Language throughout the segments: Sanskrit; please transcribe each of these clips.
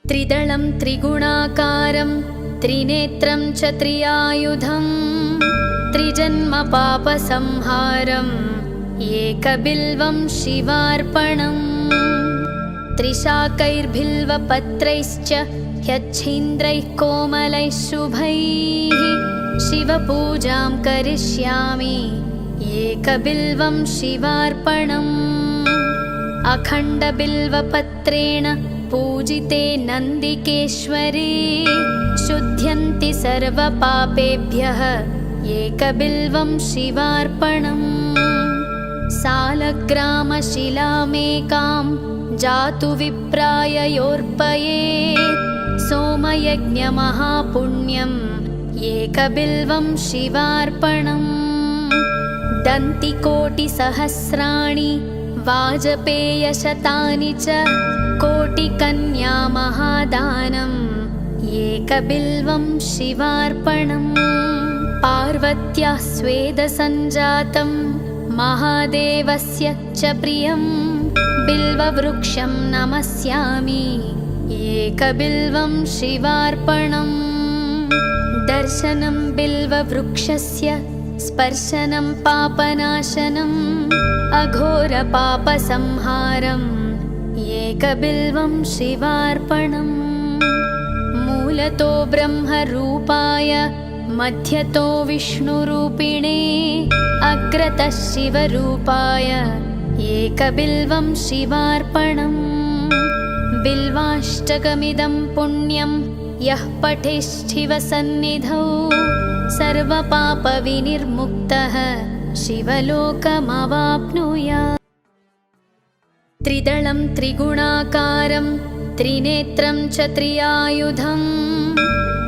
त्रिदलं त्रिगुणाकारं त्रिनेत्रं च त्रियायुधं त्रिजन्मपापसंहारम् एकबिल्वं शिवार्पणम् त्रिशाकैर्बिल्वपत्रैश्च ह्यच्छीन्द्रैः कोमलैः शुभैः शिवपूजां करिष्यामि एकबिल्वं शिवार्पणम् अखण्डबिल्वपत्रेण पूजिते नन्दिकेश्वरे शुध्यन्ति सर्वपापेभ्यः एकबिल्वं शिवार्पणम् सालग्रामशिलामेकां जातु विप्राय योर्पयेत् सोमयज्ञमहापुण्यम् एकबिल्वं शिवार्पणम् दन्तिकोटिसहस्राणि वाजपेयशतानि च कोटिकन्यामहादानम् एकबिल्वं शिवार्पणम् पार्वत्याः स्वेदसञ्जातं महादेवस्य च प्रियं बिल्ववृक्षं नमस्यामि एकबिल्वं शिवार्पणम् दर्शनं बिल्ववृक्षस्य स्पर्शनं पापनाशनम् अघोरपापसंहारम् एकबिल्वं शिवार्पणम् मूलतो ब्रह्मरूपाय मध्यतो विष्णुरूपिणे अग्रतः शिवरूपाय एकबिल्वं शिवार्पणम् बिल्वाष्टकमिदं पुण्यं यः पठेच्छिवसन्निधौ सर्वपापविनिर्मुक्तः शिवलोकमवाप्नुयात्। त्रिदलं त्रिगुणाकारं त्रिनेत्रं च त्रियायुधं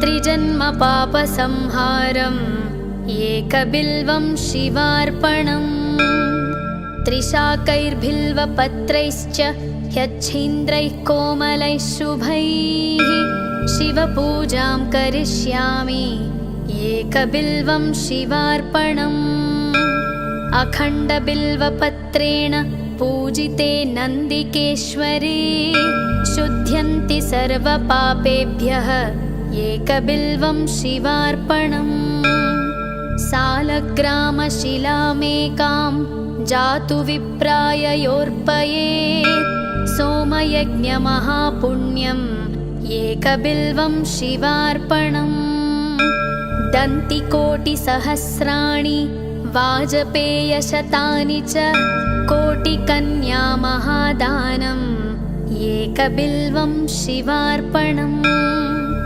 त्रिजन्मपापसंहारम् एकबिल्वं शिवार्पणम् त्रिशाकैर्बिल्वपत्रैश्च ह्यच्छीन्द्रैः कोमलैः शुभैः शिवपूजां करिष्यामि एकबिल्वं शिवार्पणम् अखण्डबिल्वपत्रेण पूजिते नन्दिकेश्वरे शुध्यन्ति सर्वपापेभ्यः एकबिल्वं शिवार्पणम् सालग्रामशिलामेकां जातु विप्राय योर्पयेत् सोमयज्ञमहापुण्यम् एकबिल्वं शिवार्पणम् दन्तिकोटिसहस्राणि वाजपेयशतानि च कोटिकन्यामहादानम् एकबिल्वं शिवार्पणम्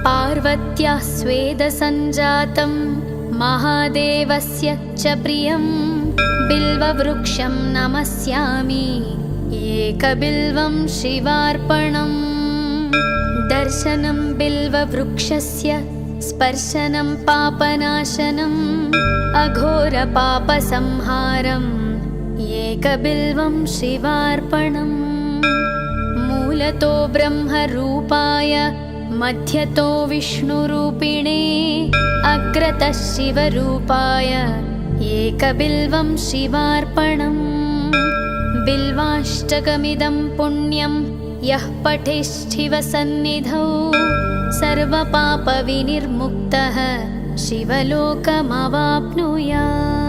पार्वत्याः स्वेदसञ्जातं महादेवस्य च प्रियं बिल्ववृक्षं नमस्यामि एकबिल्वं शिवार्पणम् दर्शनं बिल्ववृक्षस्य स्पर्शनं पापनाशनम् अघोरपापसंहारम् एकबिल्वं शिवार्पणम् मूलतो ब्रह्मरूपाय मध्यतो विष्णुरूपिणे अग्रतः शिवरूपाय एकबिल्वं शिवार्पणम् बिल्वाष्टकमिदं पुण्यं यः पठेच्छिवसन्निधौ सर्वपापविनिर्मुक्तः शिवलोकमवाप्नुयात्।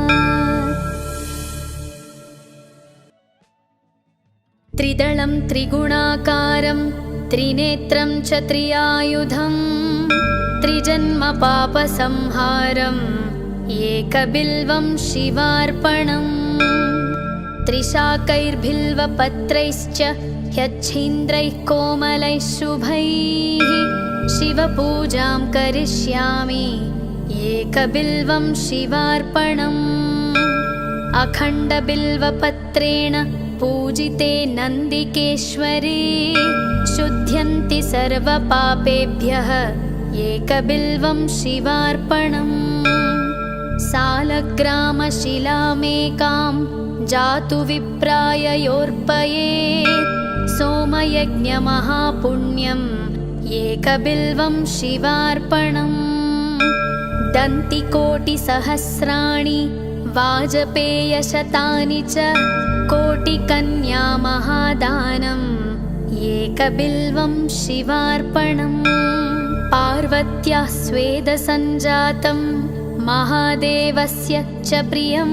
त्रिदलं त्रिगुणाकारं त्रिनेत्रं च त्रियायुधं त्रिजन्मपापसंहारम् एकबिल्वं शिवार्पणम् त्रिशाकैर्बिल्वपत्रैश्च ह्यच्छीन्द्रैः कोमलैः शुभैः शिवपूजां करिष्यामि एकबिल्वं शिवार्पणम् अखण्डबिल्वपत्रेण पूजिते नन्दिकेश्वरे शुध्यन्ति सर्वपापेभ्यः एकबिल्वं शिवार्पणम् सालग्रामशिलामेकां जातु विप्राय योर्पयेत् सोमयज्ञमहापुण्यम् एकबिल्वं शिवार्पणम् दन्तिकोटिसहस्राणि वाजपेयशतानि च कोटिकन्यामहादानम् एकबिल्वं शिवार्पणम् पार्वत्याः स्वेदसञ्जातं महादेवस्य च प्रियं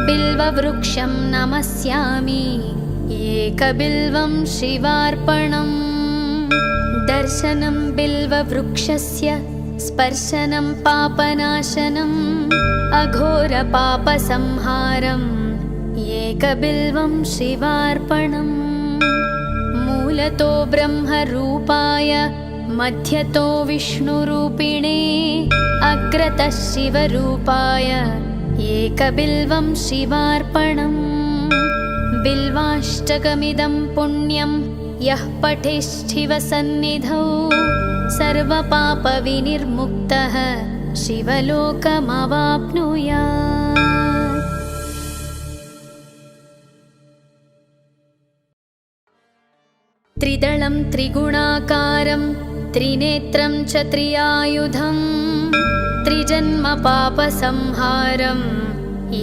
बिल्ववृक्षं नमस्यामि एकबिल्वं शिवार्पणम् दर्शनं बिल्ववृक्षस्य स्पर्शनं पापनाशनम् अघोरपापसंहारम् एकबिल्वं शिवार्पणम् मूलतो ब्रह्मरूपाय मध्यतो विष्णुरूपिणे अग्रतः शिवरूपाय एकबिल्वं शिवार्पणम् बिल्वाष्टकमिदं पुण्यं यः पठेच्छिवसन्निधौ सर्वपापविनिर्मुक्तः शिवलोकमवाप्नुयात्। त्रिदलं त्रिगुणाकारं त्रिनेत्रं च त्रियायुधं त्रिजन्मपापसंहारम्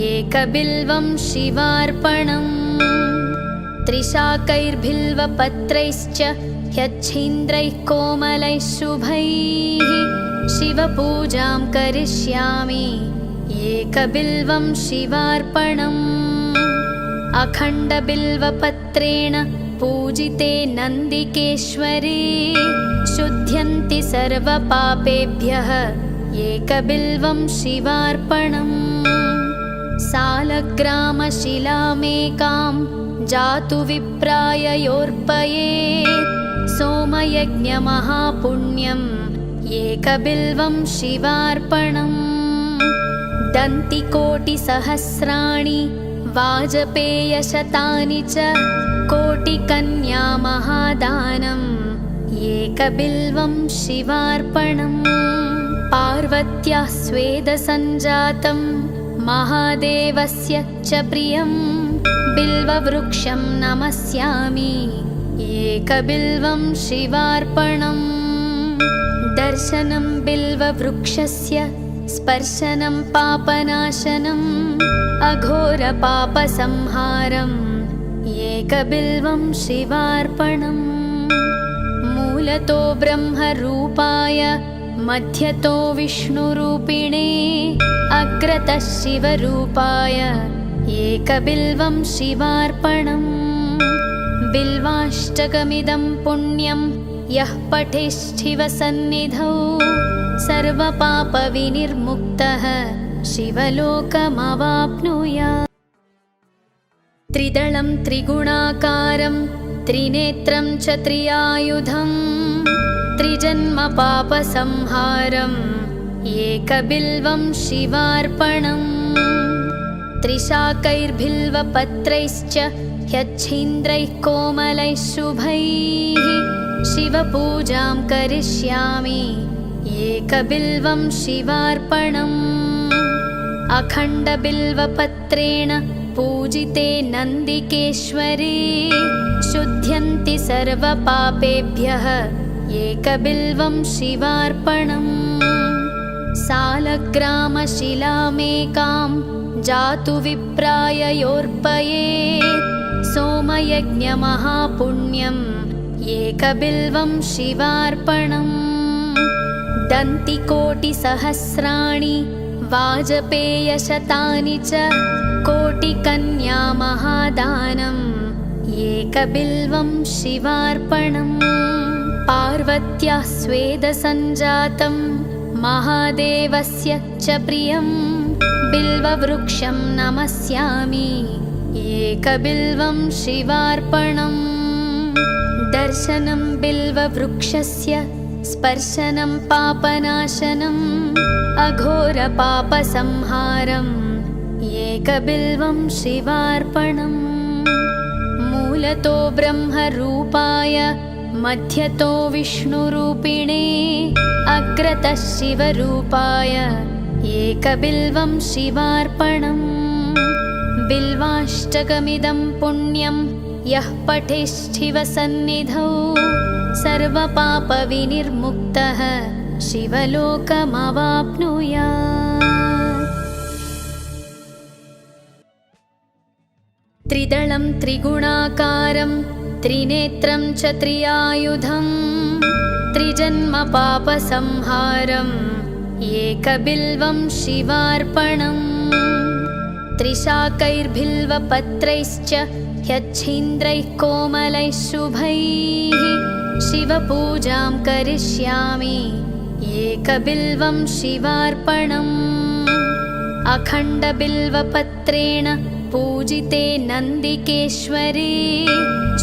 एकबिल्वं शिवार्पणम् त्रिशाकैर्बिल्वपत्रैश्च ह्यच्छीन्द्रैः कोमलैः शुभैः शिवपूजां करिष्यामि एकबिल्वं शिवार्पणम् अखण्डबिल्वपत्रेण पूजिते नन्दिकेश्वरे शुध्यन्ति सर्वपापेभ्यः एकबिल्वं शिवार्पणम् सालग्रामशिलामेकां जातु विप्राय योर्पयेत् सोमयज्ञमहापुण्यम् एकबिल्वं शिवार्पणम् दन्तिकोटिसहस्राणि वाजपेयशतानि च कोटिकन्यामहादानम् एकबिल्वं शिवार्पणम् पार्वत्याः स्वेदसञ्जातं महादेवस्य च प्रियं बिल्ववृक्षं नमस्यामि एकबिल्वं शिवार्पणम् दर्शनं बिल्ववृक्षस्य स्पर्शनं पापनाशनम् अघोरपापसंहारम् एकबिल्वं शिवार्पणम् मूलतो ब्रह्मरूपाय मध्यतो विष्णुरूपिणे अग्रतः शिवरूपाय एकबिल्वं शिवार्पणम् बिल्वाष्टकमिदं पुण्यं यः पठेच्छिवसन्निधौ सर्वपापविनिर्मुक्तः शिवलोकमवाप्नुयात्। त्रिदलं त्रिगुणाकारं त्रिनेत्रं च त्रियायुधं त्रिजन्मपापसंहारम् एकबिल्वं शिवार्पणम् त्रिशाकैर्बिल्वपत्रैश्च ह्यच्छीन्द्रैः कोमलैः शुभैः शिवपूजां करिष्यामि एकबिल्वं शिवार्पणम् अखण्डबिल्वपत्रेण पूजिते नन्दिकेश्वरे शुध्यन्ति सर्वपापेभ्यः एकबिल्वं शिवार्पणम् सालग्रामशिलामेकां जातु विप्राय योर्पयेत् सोमयज्ञमहापुण्यम् एकबिल्वं शिवार्पणम् दन्तिकोटिसहस्राणि वाजपेयशतानि च कोटिकन्यामहादानम् एकबिल्वं शिवार्पणम् पार्वत्याः स्वेदसञ्जातं महादेवस्य च प्रियं बिल्ववृक्षं नमस्यामि एकबिल्वं शिवार्पणम् दर्शनं बिल्ववृक्षस्य स्पर्शनं पापनाशनम् अघोरपापसंहारम् एकबिल्वं शिवार्पणम् मूलतो ब्रह्मरूपाय मध्यतो विष्णुरूपिणे अग्रतः शिवरूपाय एकबिल्वं शिवार्पणम् बिल्वाष्टकमिदं पुण्यं यः पठेच्छिवसन्निधौ सर्वपापविनिर्मुक्तः शिवलोकमवाप्नुयात्। त्रिदलं त्रिगुणाकारं त्रिनेत्रं च त्रियायुधं त्रिजन्म पापसंहारम् एकबिल्वं शिवार्पणम् त्रिशाकैर्बिल्वपत्रैश्च ह्यच्छीन्द्रैः कोमलैः शुभैः शिवपूजां करिष्यामि एकबिल्वं शिवार्पणम् अखण्डबिल्वपत्रेण पूजिते नन्दिकेश्वरे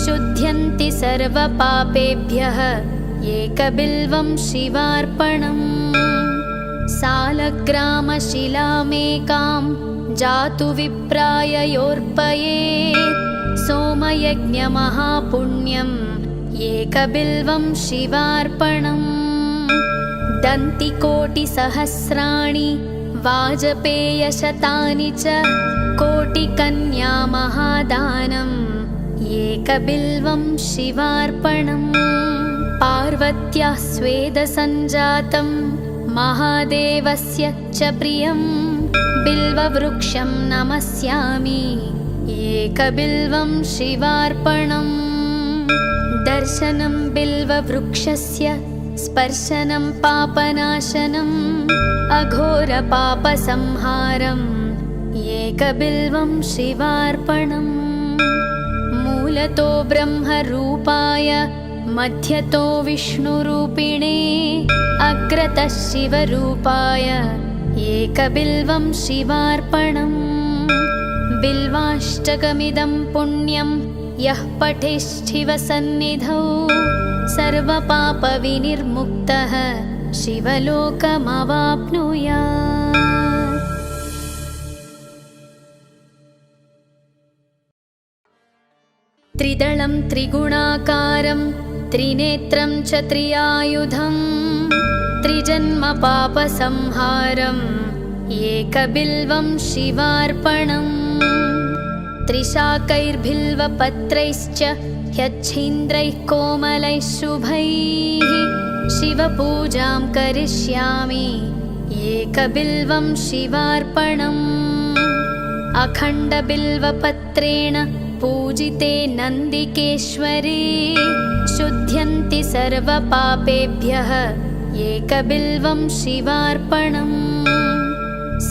शुध्यन्ति सर्वपापेभ्यः एकबिल्वं शिवार्पणम् सालग्रामशिलामेकां जातु विप्राय योर्पयेत् सोमयज्ञमहापुण्यम् एकबिल्वं शिवार्पणम् दन्तिकोटिसहस्राणि वाजपेयशतानि च कोटिकन्या महादानम् एकबिल्वं शिवार्पणम् पार्वत्याः स्वेदसञ्जातं महादेवस्य च प्रियं बिल्ववृक्षं नमस्यामि एकबिल्वं शिवार्पणम् दर्शनं बिल्ववृक्षस्य स्पर्शनं पापनाशनम् अघोरपापसंहारम् एकबिल्वं शिवार्पणम् मूलतो ब्रह्मरूपाय मध्यतो विष्णुरूपिणे अग्रतः शिवरूपाय एकबिल्वं शिवार्पणम् बिल्वाष्टकमिदं पुण्यं यः पठेच्छिवसन्निधौ सर्वपापविनिर्मुक्तः शिवलोकमवाप्नुयात्। त्रिदलं त्रिगुणाकारं त्रिनेत्रं च त्रियायुधं त्रिजन्म पापसंहारम् एकबिल्वं शिवार्पणम् त्रिशाकैर्बिल्वपत्रैश्च ह्यच्छीन्द्रैः कोमलैः शुभैः शिवपूजां करिष्यामि एकबिल्वं शिवार्पणम् अखण्डबिल्वपत्रेण पूजिते नन्दिकेश्वरे शुध्यन्ति सर्वपापेभ्यः एकबिल्वं शिवार्पणम्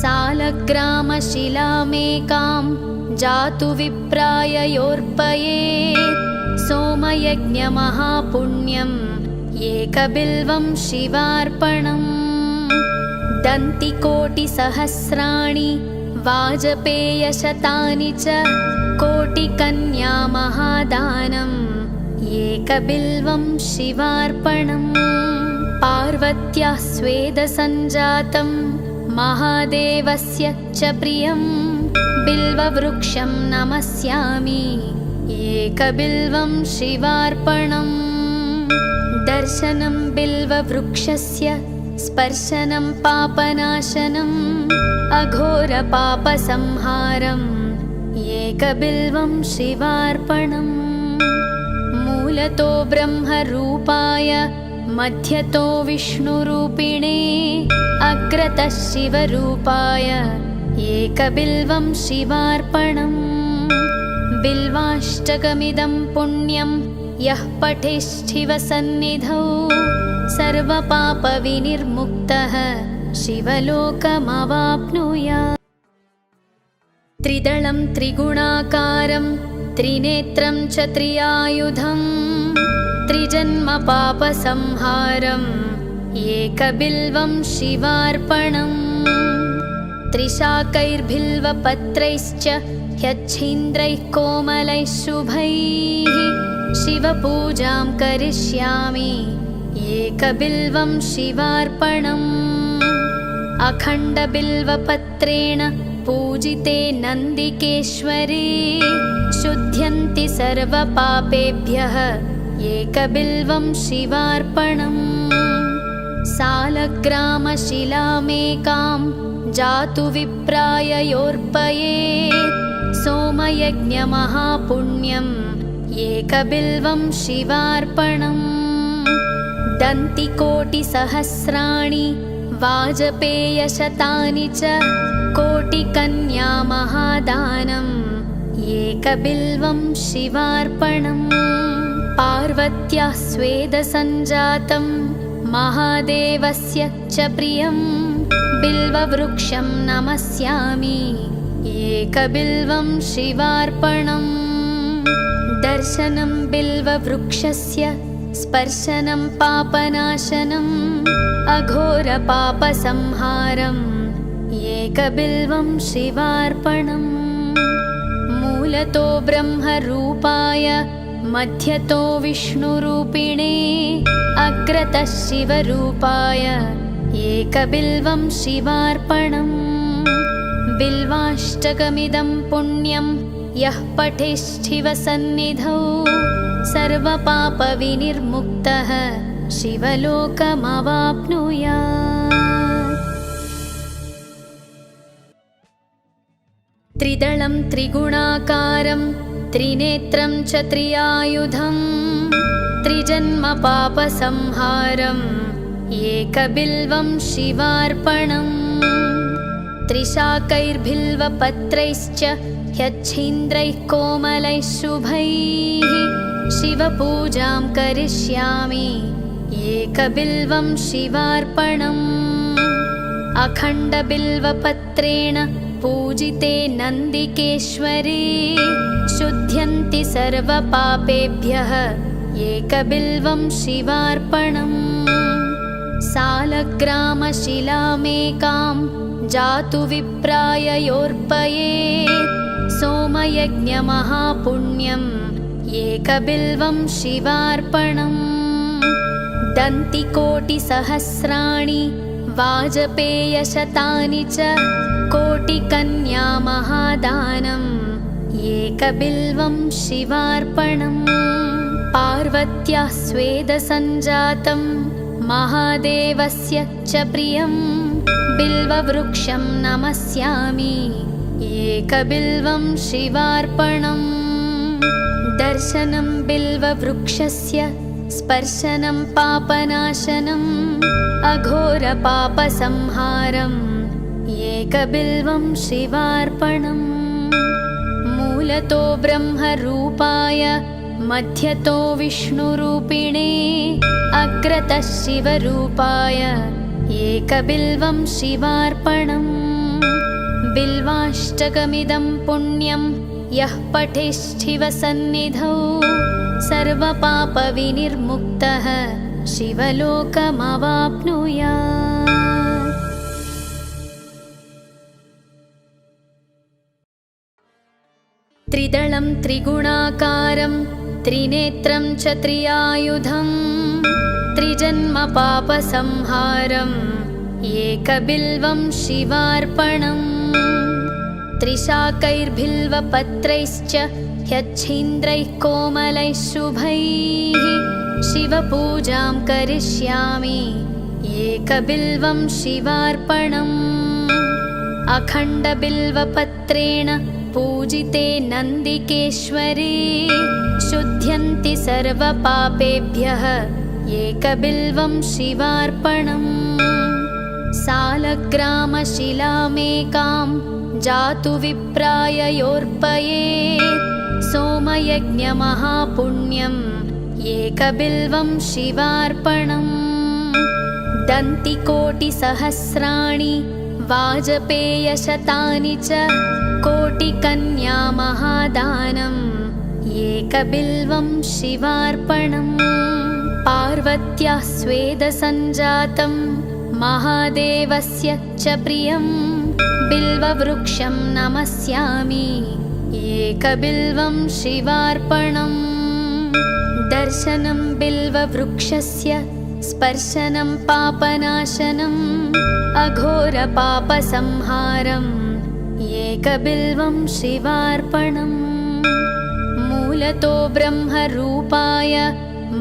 सालग्रामशिलामेकां जातु विप्राय योर्पयेत् सोमयज्ञमहापुण्यम् एकबिल्वं शिवार्पणम् दन्तिकोटिसहस्राणि वाजपेयशतानि च कोटिकन्या महादानम् एकबिल्वं शिवार्पणम् पार्वत्याः स्वेदसञ्जातं महादेवस्य च प्रियं बिल्ववृक्षं नमस्यामि एकबिल्वं शिवार्पणम् दर्शनं बिल्ववृक्षस्य स्पर्शनं पापनाशनम् अघोरपापसंहारम् एकबिल्वं शिवार्पणम् मूलतो ब्रह्मरूपाय मध्यतो विष्णुरूपिणे अग्रतः शिवरूपाय एकबिल्वं शिवार्पणम् बिल्वाष्टकमिदं पुण्यं यः पठेच्छिवसन्निधौ सर्वपापविनिर्मुक्तः शिवलोकमवाप्नुयात्। त्रिदलं त्रिगुणाकारं त्रिनेत्रं च त्रियायुधं त्रिजन्म पापसंहारम् एकबिल्वं शिवार्पणम् त्रिशाकैर्बिल्वपत्रैश्च ह्यच्छीन्द्रैः कोमलैः शुभैः शिवपूजां करिष्यामि एकबिल्वं शिवार्पणम् अखण्डबिल्वपत्रेण पूजिते नन्दिकेश्वरे शुध्यन्ति सर्वपापेभ्यः एकबिल्वं शिवार्पणम् सालग्रामशिलामेकां जातु विप्राय योर्पयेत् सोमयज्ञमहापुण्यम् एकबिल्वं शिवार्पणम् दन्तिकोटिसहस्राणि वाजपेयशतानि च कोटिकन्या महादानम् एकबिल्वं शिवार्पणम् पार्वत्याः स्वेदसञ्जातं महादेवस्य च प्रियं बिल्ववृक्षं नमस्यामि एकबिल्वं शिवार्पणम् दर्शनं बिल्ववृक्षस्य स्पर्शनं पापनाशनम् अघोरपापसंहारम् एकबिल्वं शिवार्पणम् मूलतो ब्रह्मरूपाय मध्यतो विष्णुरूपिणे अग्रतः शिवरूपाय एकबिल्वं शिवार्पणम् बिल्वाष्टकमिदं पुण्यं यः पठेच्छिवसन्निधौ सर्वपापविनिर्मुक्तः शिवलोकमवाप्नुयात्। त्रिदलं त्रिगुणाकारं त्रिनेत्रं च त्रियायुधं त्रिजन्मपापसंहारम् एकबिल्वं शिवार्पणम् त्रिशाकैर्बिल्वपत्रैश्च ह्यच्छीन्द्रैः कोमलैः शुभैः शिवपूजां करिष्यामि एकबिल्वं शिवार्पणम् अखण्डबिल्वपत्रेण पूजिते नन्दिकेश्वरे शुध्यन्ति सर्वपापेभ्यः एकबिल्वं शिवार्पणम् सालग्रामशिलामेकां जातु विप्राय योऽर्पयेत् सोमयज्ञमहापुण्यम् एकबिल्वं शिवार्पणम् दन्तिकोटिसहस्राणि वाजपेयशतानि च कोटिकन्या महादानम् एकबिल्वं शिवार्पणम् पार्वत्याः स्वेदसञ्जातं महादेवस्य च प्रियं बिल्ववृक्षं नमस्यामि एकबिल्वं शिवार्पणम् दर्शनं बिल्ववृक्षस्य स्पर्शनं पापनाशनम् अघोरपापसंहारम् एकबिल्वं शिवार्पणम् मूलतो ब्रह्मरूपाय मध्यतो विष्णुरूपिणे अग्रतः शिवरूपाय एकबिल्वं शिवार्पणम् बिल्वाष्टकमिदं पुण्यं यः पठेच्छिवसन्निधौ सर्वपापविनिर्मुक्तः शिवलोकमवाप्नुयात्। त्रिदलं त्रिगुणाकारं त्रिनेत्रं च त्रियायुधं त्रिजन्मपापसंहारम् एकबिल्वं शिवार्पणम् त्रिशाकैर्बिल्वपत्रैश्च ह्यच्छीन्द्रैः कोमलैः शुभैः शिवपूजां करिष्यामि एकबिल्वं शिवार्पणम् अखण्डबिल्वपत्रेण पूजिते नन्दिकेश्वरे शुध्यन्ति सर्वपापेभ्यः एकबिल्वं शिवार्पणम् सालग्रामशिलामेकां जातु विप्राय योऽर्पयेत् सोमयज्ञमहापुण्यम् एकबिल्वं शिवार्पणम् दन्तिकोटिसहस्राणि वाजपेयशतानि च कोटिकन्या महादानम् एकबिल्वं शिवार्पणम् पार्वत्याः स्वेदसञ्जातं महादेवस्य च प्रियं बिल्ववृक्षं नमस्यामि एकबिल्वं शिवार्पणम् दर्शनं बिल्ववृक्षस्य स्पर्शनं पापनाशनम् अघोरपापसंहारम् एकबिल्वं शिवार्पणम् मूलतो ब्रह्मरूपाय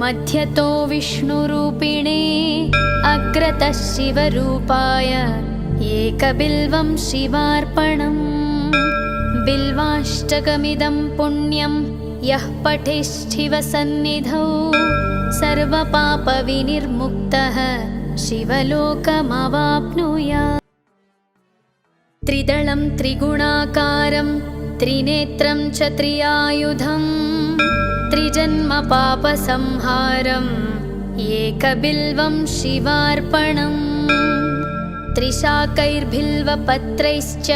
मध्यतो विष्णुरूपिणे अग्रतः शिवरूपाय एकबिल्वं शिवार्पणम् बिल्वाष्टकमिदं पुण्यं यः पठेच्छिवसन्निधौ सर्वपापविनिर्मुक्तः शिवलोकमवाप्नुयात्। त्रिदलं त्रिगुणाकारं त्रिनेत्रं च त्रियायुधं त्रिजन्मपापसंहारम् एकबिल्वं शिवार्पणम् त्रिशाकैर्बिल्वपत्रैश्च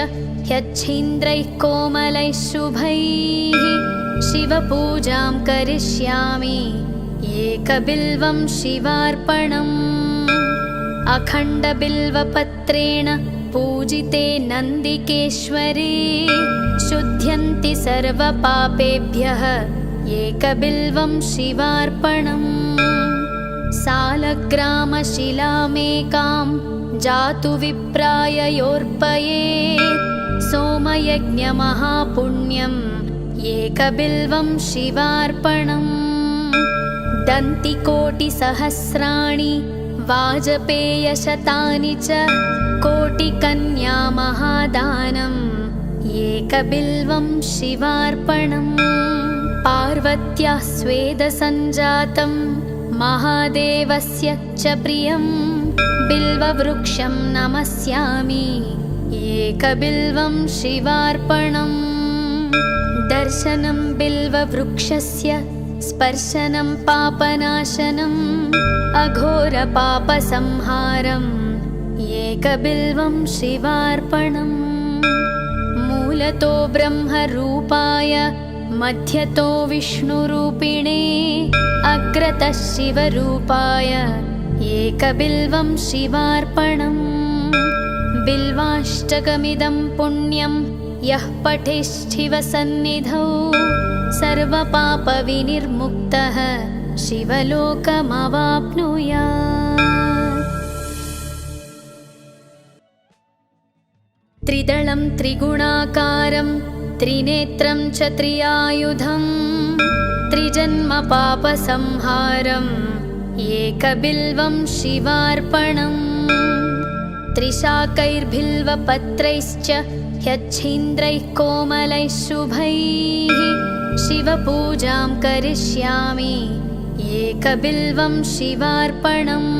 ह्यच्छीन्द्रैः कोमलैः शुभैः शिवपूजां करिष्यामि एकबिल्वं शिवार्पणम् अखण्डबिल्वपत्रेण पूजिते नन्दिकेश्वरे शुध्यन्ति सर्वपापेभ्यः एकबिल्वं शिवार्पणम् सालग्रामशिलामेकां जातु विप्राय योर्पयेत् सोमयज्ञमहापुण्यम् एकबिल्वं शिवार्पणम् दन्तिकोटिसहस्राणि वाजपेयशतानि च कोटिकन्यामहादानम् एकबिल्वं शिवार्पणम् पार्वत्याः स्वेदसञ्जातं महादेवस्य च प्रियं बिल्ववृक्षं नमस्यामि एकबिल्वं शिवार्पणम् दर्शनं बिल्ववृक्षस्य स्पर्शनं पापनाशनम् अघोरपापसंहारम् एकबिल्वं शिवार्पणम् मूलतो ब्रह्मरूपाय मध्यतो विष्णुरूपिणे अग्रतः शिवरूपाय एकबिल्वं शिवार्पणम् बिल्वाष्टकमिदं पुण्यं यः पठेच्छिवसन्निधौ सर्वपापविनिर्मुक्तः शिवलोकमवाप्नुयात्। त्रिदलं त्रिगुणाकारं त्रिनेत्रं च त्रियायुधं त्रिजन्मपापसंहारम् एकबिल्वं शिवार्पणम् त्रिशाकैर्बिल्वपत्रैश्च ह्यच्छीन्द्रैः कोमलैः शुभैः शिवपूजां करिष्यामि एकबिल्वं शिवार्पणम्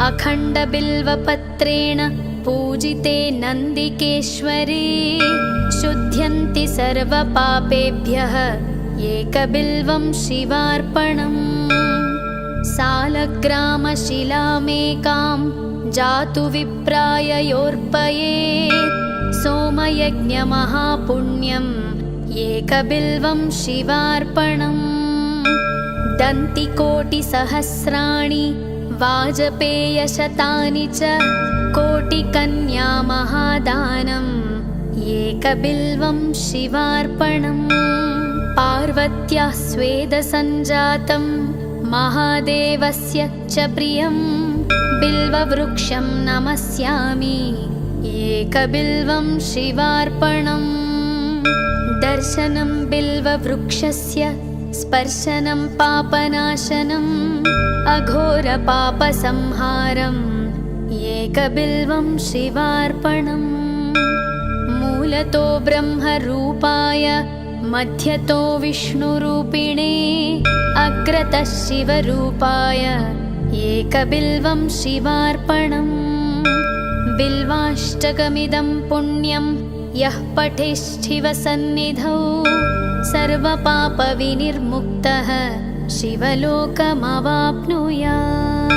अखण्डबिल्वपत्रेण पूजिते नन्दिकेश्वरे शुध्यन्ति सर्वपापेभ्यः एकबिल्वं शिवार्पणम् सालग्रामशिलामेकां जातु विप्राय योर्पयेत् सोमयज्ञमहापुण्यम् एकबिल्वं शिवार्पणम् दन्तिकोटिसहस्राणि वाजपेयशतानि च कोटिकन्यामहादानम् एकबिल्वं शिवार्पणम् पार्वत्याः स्वेदसञ्जातं महादेवस्य च प्रियं बिल्ववृक्षं नमस्यामि एकबिल्वं शिवार्पणम् दर्शनं बिल्ववृक्षस्य स्पर्शनं पापनाशनम् अघोरपापसंहारम् एकबिल्वं शिवार्पणम् मूलतो ब्रह्मरूपाय मध्यतो विष्णुरूपिणे अग्रतः शिवरूपाय एकबिल्वं शिवार्पणम् बिल्वाष्टकमिदं पुण्यं यः पठेच्छिवसन्निधौ सर्वपापविनिर्मुक्तः शिवलोकमवाप्नुयात्।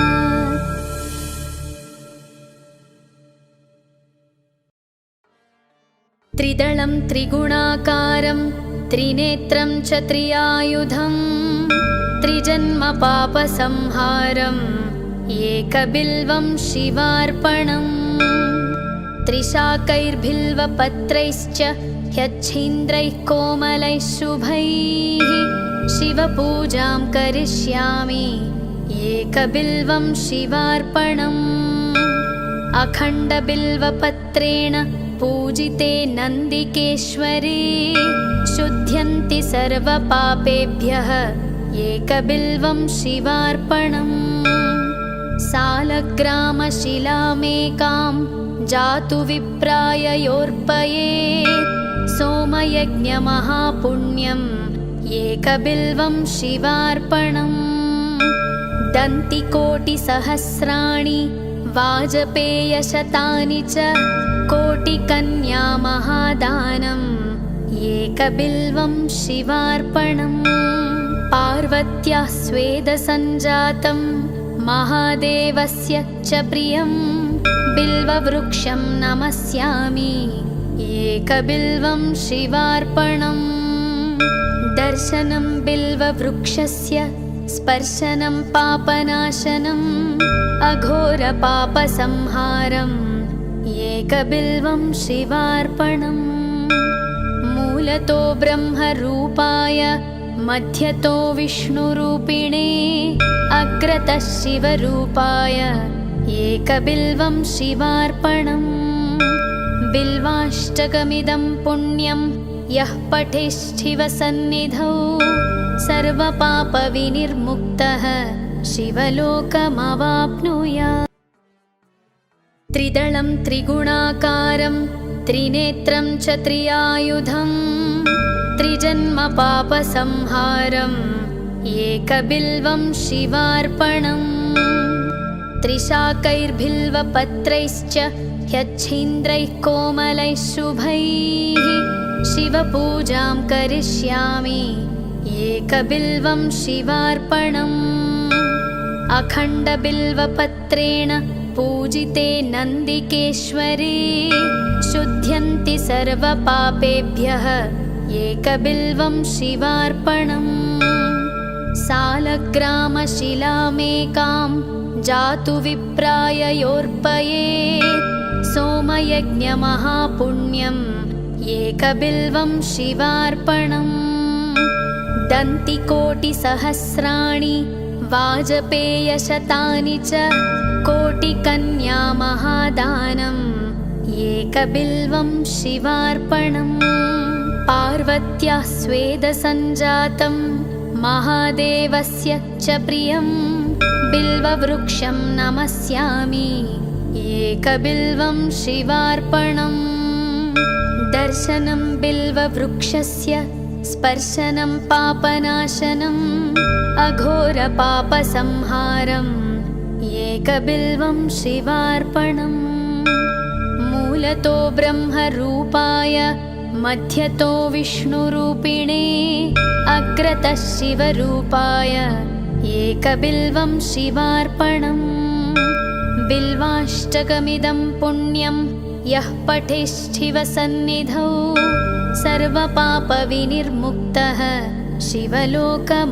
त्रिदलं त्रिगुणाकारं त्रिनेत्रं च त्रियायुधं त्रिजन्मपापसंहारम् एकबिल्वं शिवार्पणम् त्रिशाकैर्बिल्वपत्रैश्च ह्यच्छीन्द्रैः कोमलैः शुभैः शिवपूजां करिष्यामि एकबिल्वं शिवार्पणम् अखण्डबिल्वपत्रेण पूजिते नन्दिकेश्वरे शुध्यन्ति सर्वपापेभ्यः एकबिल्वं शिवार्पणम् सालग्रामशिलामेकां जातु विप्राय योर्पयेत् सोमयज्ञमहापुण्यम् एकबिल्वं शिवार्पणम् दन्तिकोटिसहस्राणि वाजपेयशतानि च कोटिकन्यामहादानम् एकबिल्वं शिवार्पणम् पार्वत्याः स्वेदसञ्जातं महादेवस्य च प्रियं बिल्ववृक्षं नमस्यामि एकबिल्वं शिवार्पणम् दर्शनं बिल्ववृक्षस्य स्पर्शनं पापनाशनम् अघोरपापसंहारम् एकबिल्वं शिवार्पणम् मूलतो ब्रह्मरूपाय मध्यतो विष्णुरूपिणे अग्रतः शिवरूपाय एकबिल्वं शिवार्पणम् बिल्वाष्टकमिदं पुण्यं यः पठेच्छिवसन्निधौ सर्वपापविनिर्मुक्तः शिवलोकमवाप्नुयात्। त्रिदलं त्रिगुणाकारं त्रिनेत्रं च त्रियायुधं त्रिजन्मपापसंहारम् एकबिल्वं शिवार्पणम् त्रिशाकैर्बिल्वपत्रैश्च ह्यच्छीन्द्रैः कोमलैः शुभैः शिवपूजां करिष्यामि एकबिल्वं शिवार्पणम् अखण्डबिल्वपत्रेण पूजिते नन्दिकेश्वरे शुध्यन्ति सर्वपापेभ्यः एकबिल्वं शिवार्पणम् सालग्रामशिलामेकां जातु विप्राय योर्पयेत् सोमयज्ञमहापुण्यम् एकबिल्वं शिवार्पणम् दन्तिकोटिसहस्राणि वाजपेयशतानि च कोटिकन्या महादानम् एकबिल्वं शिवार्पणम् पार्वत्याः स्वेदसञ्जातं महादेवस्य च प्रियं बिल्ववृक्षं नमस्यामि एकबिल्वं शिवार्पणम् दर्शनं बिल्ववृक्षस्य स्पर्शनं पापनाशनम् अघोरपापसंहारम् एकबिल्वं शिवार्पणम् मूलतो ब्रह्मरूपाय मध्यतो विष्णुरूपिणे अग्रतः शिवरूपाय एकबिल्वं शिवार्पणम् बिल्वाष्टकमिदं पुण्यं यः पठेच्छिवसन्निधौ सर्वपापविनिर्मुक्तः शिवलोकमवाप्नुयात्।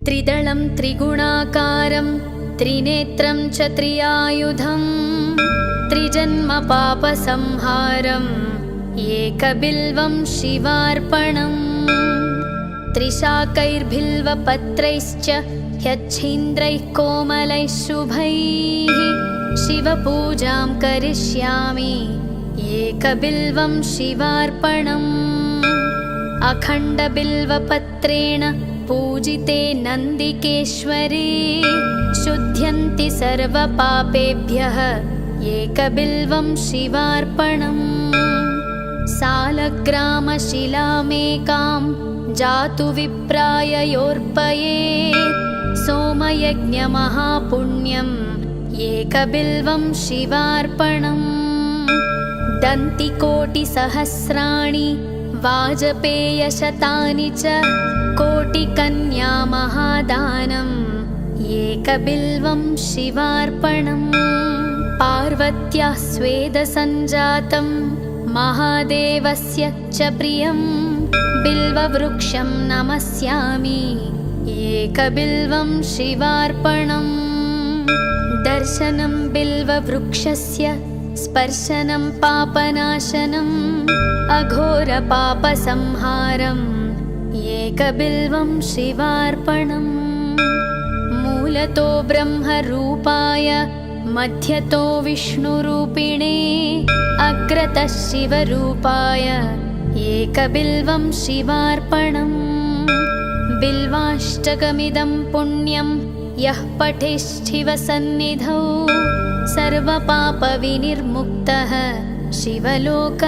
त्रिदलं त्रिगुणाकारं त्रिनेत्रं च त्रियायुधं त्रिजन्मपापसंहारम् एकबिल्वं शिवार्पणम् त्रिशाकैर्बिल्वपत्रैश्च ह्यच्छीन्द्रैः कोमलैः शुभैः शिवपूजां करिष्यामि एकबिल्वं शिवार्पणम् अखण्डबिल्वपत्रेण पूजिते नन्दिकेश्वरे शुध्यन्ति सर्वपापेभ्यः एकबिल्वं शिवार्पणम् सालग्रामशिलामेकां जातु विप्राय योर्पयेत् सोमयज्ञमहापुण्यम् एकबिल्वं शिवार्पणम् दन्तिकोटिसहस्राणि वाजपेयशतानि च कोटिकन्या महादानम् एकबिल्वं शिवार्पणम् पार्वत्याः स्वेदसञ्जातं महादेवस्य च प्रियं बिल्ववृक्षं नमस्यामि एकबिल्वं शिवार्पणम् दर्शनं बिल्ववृक्षस्य स्पर्शनं पापनाशनम् अघोरपापसंहारम् एकबिल्वं शिवार्पणम् मूलतो ब्रह्मरूपाय मध्यतो विष्णुरूपिणे अग्रतः शिवरूपाय एकबिल्वं शिवार्पणम् बिल्वाष्टकमिदं पुण्यं यः पठेच्छिवसन्निधौ सर्वपापविनिर्मुक्तः शिवलोकमवाप्नुयात्।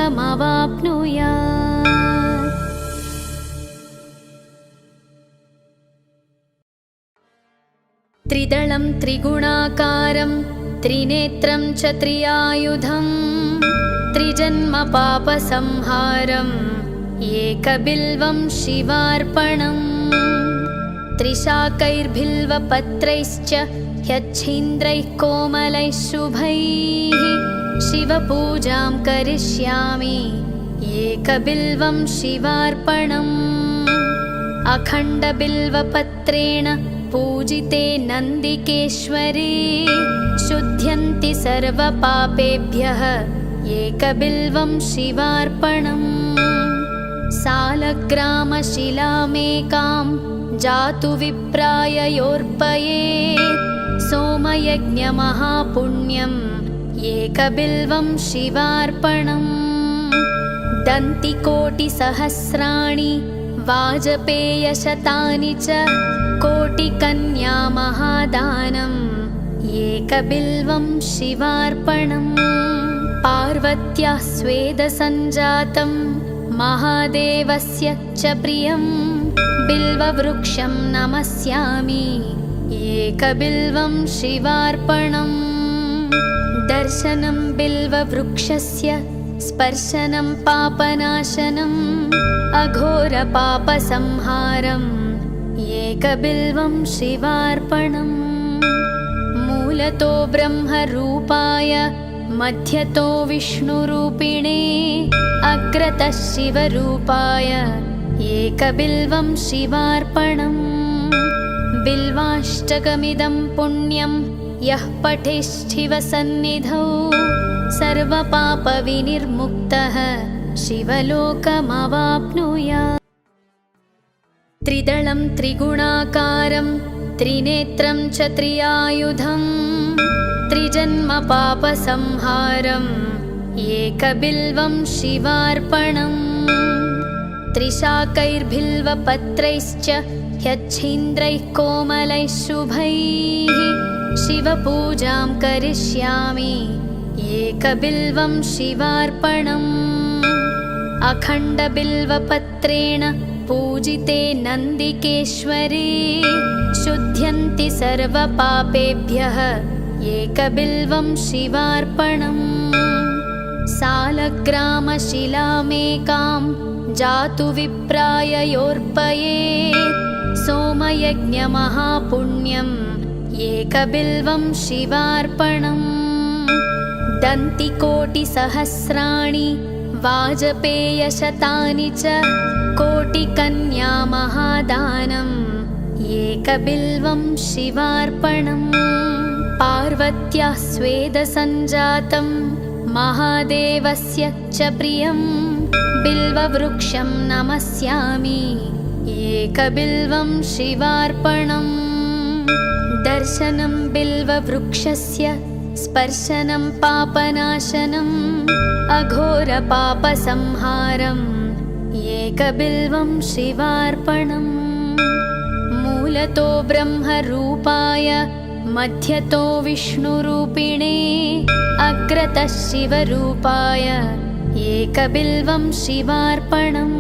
त्रिदलं त्रिगुणाकारं त्रिनेत्रं च त्रियायुधं त्रिजन्मपापसंहारम् एकबिल्वं शिवार्पणम् त्रिशाकैर्बिल्वपत्रैश्च ह्यच्छीन्द्रैः कोमलैः शुभैः शिवपूजां करिष्यामि एकबिल्वं शिवार्पणम् अखण्डबिल्वपत्रेण पूजिते नन्दिकेश्वरे शुध्यन्ति सर्वपापेभ्यः एकबिल्वं शिवार्पणम् सालग्रामशिलामेकां जातु विप्राय योर्पयेत् सोमयज्ञमहापुण्यम् एकबिल्वं शिवार्पणम् दन्तिकोटिसहस्राणि वाजपेयशतानि च कोटिकन्यामहादानम् एकबिल्वं शिवार्पणम् पार्वत्याः स्वेदसञ्जातं महादेवस्य च प्रियं बिल्ववृक्षं नमस्यामि एकबिल्वं शिवार्पणम् दर्शनं बिल्ववृक्षस्य स्पर्शनं पापनाशनम् अघोरपापसंहारम् एकबिल्वं शिवार्पणम् मूलतो ब्रह्मरूपाय मध्यतो विष्णुरूपिणे अग्रतः शिवरूपाय एकबिल्वं शिवार्पणम् बिल्वाष्टकमिदं पुण्यं यः पठेच्छिवसन्निधौ सर्वपापविनिर्मुक्तः शिवलोकमवाप्नुयात्। त्रिदलं त्रिगुणाकारं त्रिनेत्रं च त्रियायुधं त्रिजन्मपापसंहारम् एकबिल्वं शिवार्पणम् त्रिशाकैर्बिल्वपत्रैश्च ह्यच्छीन्द्रैः कोमलैः शुभैः शिवपूजां करिष्यामि एकबिल्वं शिवार्पणम् अखण्डबिल्वपत्रेण पूजिते नन्दिकेश्वरे शुध्यन्ति सर्वपापेभ्यः एकबिल्वं शिवार्पणम् सालग्रामशिलामेकां जातु विप्राय योर्पयेत् सोमयज्ञमहापुण्यम् एकबिल्वं शिवार्पणम् दन्तिकोटिसहस्राणि वाजपेयशतानि च कोटिकन्यामहादानम् एकबिल्वं शिवार्पणम् पार्वत्याः स्वेदसञ्जातं महादेवस्य च प्रियं बिल्ववृक्षं नमस्यामि एकबिल्वं शिवार्पणम् दर्शनं बिल्ववृक्षस्य स्पर्शनं पापनाशनम् अघोरपापसंहारम् एकबिल्वं शिवार्पणम् मूलतो ब्रह्मरूपाय मध्यतो विष्णुरूपिणे अग्रतः शिवरूपाय एकबिल्वं शिवार्पणम्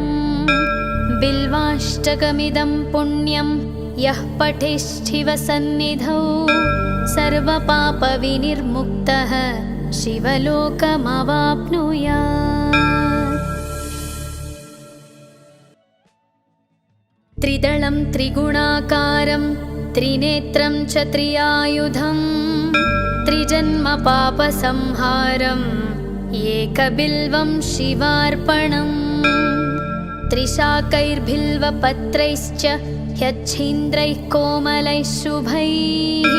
बिल्वाष्टकमिदं पुण्यं यः पठेच्छिवसन्निधौ सर्वपापविनिर्मुक्तः शिवलोकमवाप्नुयात्। त्रिदलं त्रिगुणाकारं त्रिनेत्रं च त्रियायुधं त्रिजन्मपापसंहारम् एकबिल्वं शिवार्पणम् त्रिशाकैर्बिल्वपत्रैश्च ह्यच्छीन्द्रैः कोमलैः शुभैः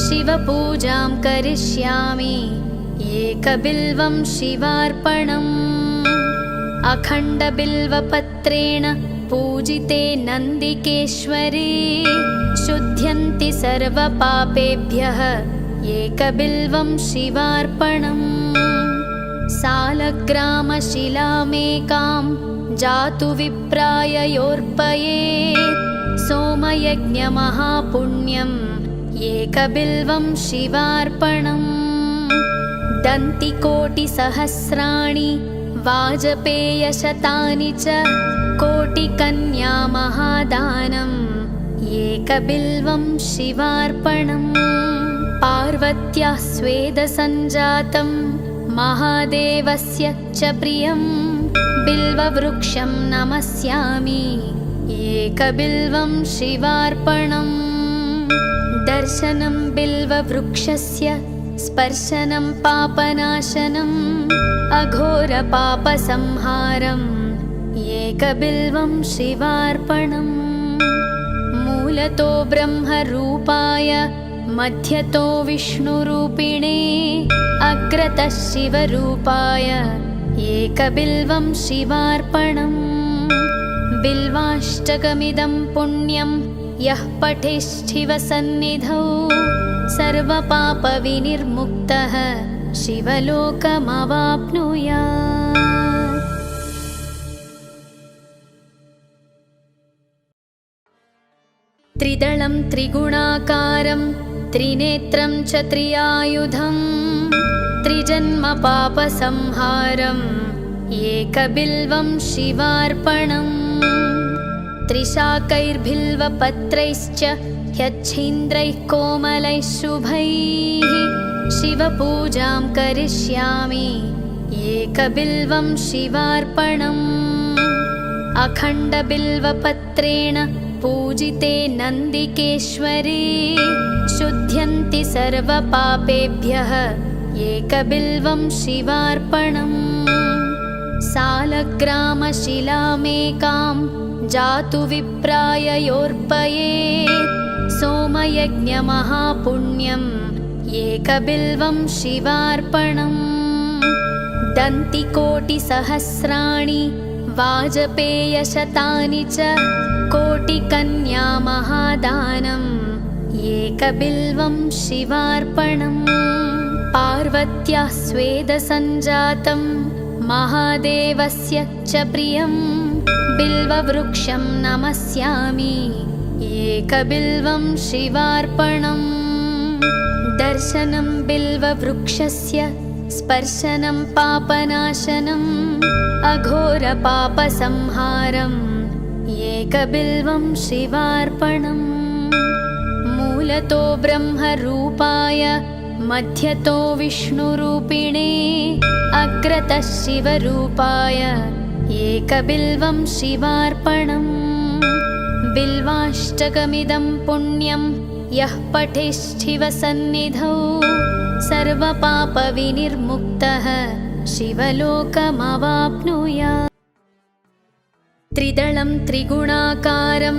शिवपूजां करिष्यामि एकबिल्वं शिवार्पणम् अखण्डबिल्वपत्रेण पूजिते नन्दिकेश्वरे शुध्यन्ति सर्वपापेभ्यः एकबिल्वं शिवार्पणम् सालग्रामशिलामेकां जातु विप्राय योर्पयेत् सोमयज्ञमहापुण्यम् एकबिल्वं शिवार्पणम् दन्तिकोटिसहस्राणि वाजपेयशतानि च कोटिकन्यामहादानम् एकबिल्वं शिवार्पणम् पार्वत्याः स्वेदसञ्जातं महादेवस्य च प्रियं बिल्ववृक्षं नमस्यामि एकबिल्वं शिवार्पणम्। दर्शनं बिल्ववृक्षस्य स्पर्शनं पापनाशनम् अघोरपापसंहारम् एकबिल्वं शिवार्पणम्। मूलतो ब्रह्मरूपाय मध्यतो विष्णुरूपिणे अग्रतः शिवरूपाय एकबिल्वं शिवार्पणम्। बिल्वाष्टकमिदं पुण्यं यः पठेच्छिवसन्निधौ सर्वपापविनिर्मुक्तः शिवलोकमवाप्नुयात्। त्रिदलं त्रिगुणाकारं त्रिनेत्रं च त्रियायुधं त्रिजन्मपापसंहारम् एकबिल्वं शिवार्पणम्। त्रिशाकैर्बिल्वपत्रैश्च ह्यच्छीन्द्रैः कोमलैः शुभैः शिवपूजां करिष्यामि एकबिल्वं शिवार्पणम्। अखण्डबिल्वपत्रेण पूजिते नन्दिकेश्वरे शुध्यन्ति सर्वपापेभ्यः एकबिल्वं शिवार्पणम्। सालग्रामशिलामेकां जातु विप्राय योर्पयेत् सोमयज्ञमहापुण्यम् एकबिल्वं शिवार्पणम्। दन्तिकोटिसहस्राणि वाजपेयशतानि च कोटिकन्यामहादानम् एकबिल्वं शिवार्पणम्। पार्वत्याः स्वेदसञ्जातं महादेवस्य च प्रियं बिल्ववृक्षं नमस्यामि एकबिल्वं शिवार्पणम्। दर्शनं बिल्ववृक्षस्य स्पर्शनं पापनाशनम् अघोरपापसंहारम् एकबिल्वं शिवार्पणम्। मूलतो ब्रह्मरूपाय मध्यतो विष्णुरूपिणे अग्रतः शिवरूपाय एकबिल्वं शिवार्पणम्। बिल्वाष्टकमिदं पुण्यं यः पठेच्छिवसन्निधौ सर्वपापविनिर्मुक्तः शिवलोकमवाप्नुयात्। त्रिदलं त्रिगुणाकारं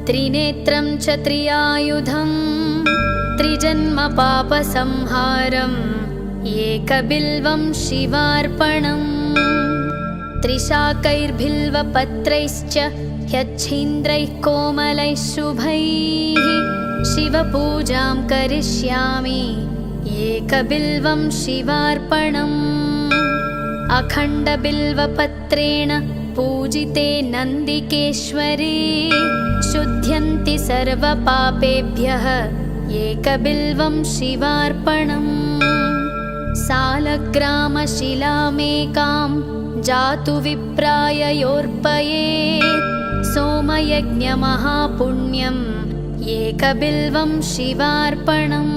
त्रिनेत्रं च त्रियायुधं त्रिजन्मपापसंहारम् एकबिल्वं शिवार्पणम्। त्रिशाकैर्बिल्वपत्रैश्च ह्यच्छीन्द्रैः कोमलैः शुभैः शिवपूजां करिष्यामि एकबिल्वं शिवार्पणम्। अखण्डबिल्वपत्रेण पूजिते नन्दिकेश्वरे शुध्यन्ति सर्वपापेभ्यः एकबिल्वं शिवार्पणम्। सालग्रामशिलामेकां जातु विप्राय योर्पयेत् सोमयज्ञमहापुण्यम् एकबिल्वं शिवार्पणम्।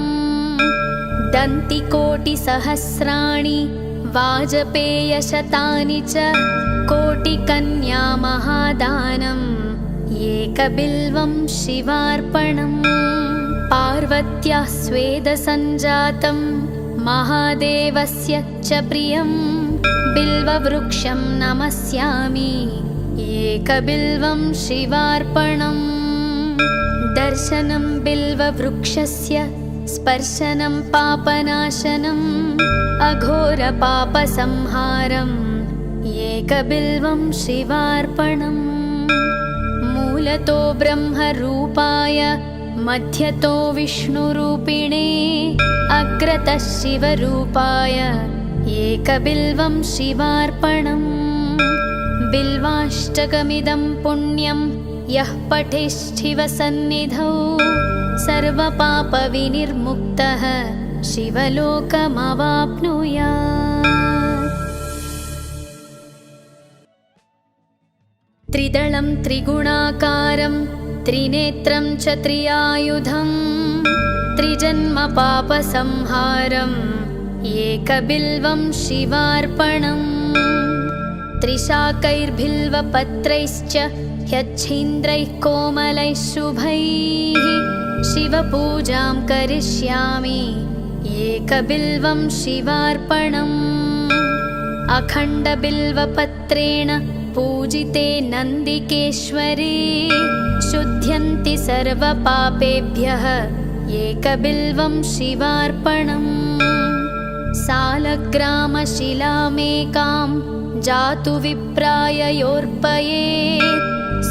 दन्तिकोटिसहस्राणि वाजपेयशतानि च कोटिकन्यामहादानम् एकबिल्वं शिवार्पणम्। पार्वत्याः स्वेदसञ्जातं महादेवस्य च प्रियं बिल्ववृक्षं नमस्यामि एकबिल्वं शिवार्पणम्। दर्शनं बिल्ववृक्षस्य स्पर्शनं पापनाशनम् अघोरपापसंहारम् एकबिल्वं शिवार्पणम्। मूलतो ब्रह्मरूपाय मध्यतो विष्णुरूपिणे अग्रतः शिवरूपाय एकबिल्वं शिवार्पणम्। बिल्वाष्टकमिदं पुण्यं यः पठेच्छिवसन्निधौ सर्वपापविनिर्मुक्तः शिवलोकमवाप्नुयात्। त्रिदलं त्रिगुणाकारं त्रिनेत्रं च त्रियायुधं त्रिजन्मपापसंहारम् एकबिल्वं शिवार्पणम् त्रिशाकैर्बिल्वपत्रैश्च ह्यच्छीन्द्रैः कोमलैः शुभैः शिवपूजां करिष्यामि एकबिल्वं शिवार्पणम् अखण्डबिल्वपत्रेण पूजिते नन्दिकेश्वरे शुध्यन्ति सर्वपापेभ्यः एकबिल्वं शिवार्पणम् सालग्रामशिलामेकां जातु विप्राय योर्पयेत्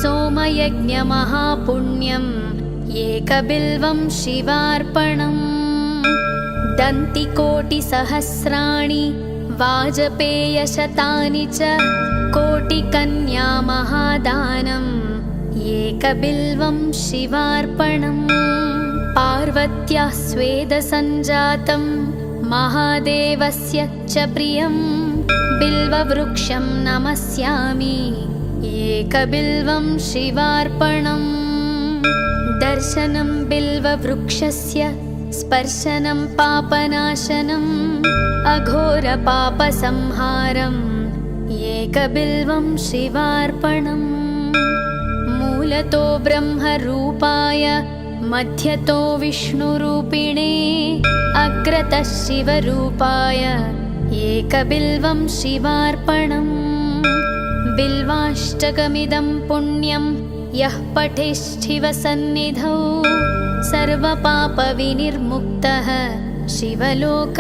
सोमयज्ञमहापुण्यम् एकबिल्वं शिवार्पणम् दन्तिकोटिसहस्राणि वाजपेयशतानि च कोटिकन्यामहादानम् एकबिल्वं शिवार्पणम् पार्वत्याः स्वेदसञ्जातं महादेवस्य च प्रियं बिल्ववृक्षं नमस्यामि एकबिल्वं शिवार्पणम् दर्शनं बिल्ववृक्षस्य स्पर्शनं पापनाशनम् अघोरपापसंहारम् एकबिल्वं शिवार्पणम् मूलतो ब्रह्मरूपाय मध्यतो विष्णुरूपिणे अग्रतः शिवरूपाय एकबिल्वं शिवार्पणम् बिल्वाष्टकमिदं पुण्यं यः पठेच्छिवसन्निधौ सर्वपापविनिर्मुक्तः शिवलोकमवाप्नुयात्।